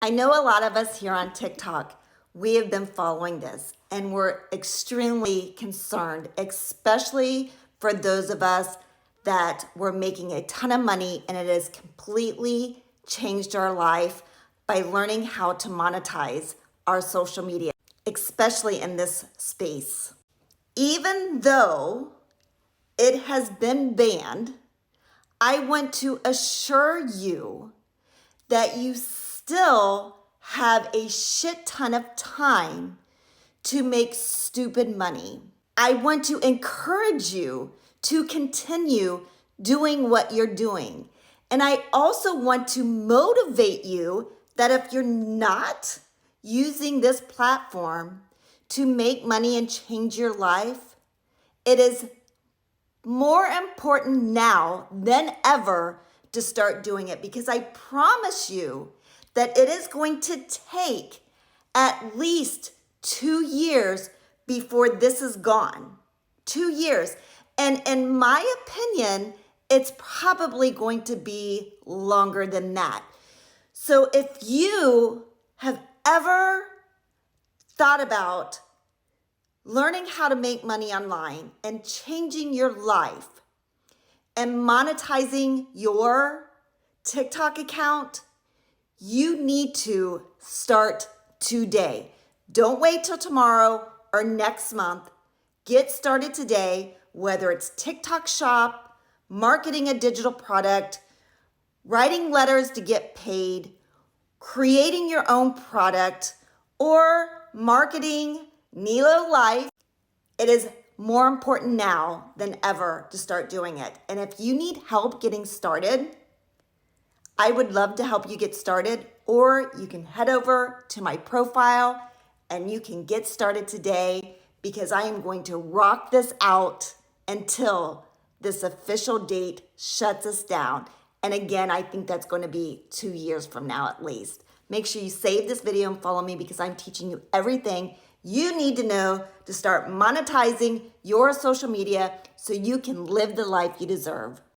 I know a lot of us here on TikTok, we have been following this and we're extremely concerned, especially for those of us that were making a ton of money and it has completely changed our life by learning how to monetize our social media, especially in this space. Even though it has been banned, I want to assure you that you still have a shit ton of time to make stupid money. I want to encourage you to continue doing what you're doing. And I also want to motivate you that if you're not using this platform to make money and change your life, it is more important now than ever to start doing it, because I promise you that it is going to take at least 2 years before this is gone. 2 years. And in my opinion, it's probably going to be longer than that. So if you have ever thought about learning how to make money online and changing your life and monetizing your TikTok account, you need to start today. Don't wait till tomorrow or next month. Get started today, whether it's TikTok Shop, marketing a digital product, writing letters to get paid, creating your own product, or marketing Nilo Life. It is more important now than ever to start doing it. And if you need help getting started, I would love to help you get started, or you can head over to my profile and you can get started today, because I am going to rock this out until this official date shuts us down. And again, I think that's going to be 2 years from now at least. Make sure you save this video and follow me, because I'm teaching you everything you need to know to start monetizing your social media so you can live the life you deserve.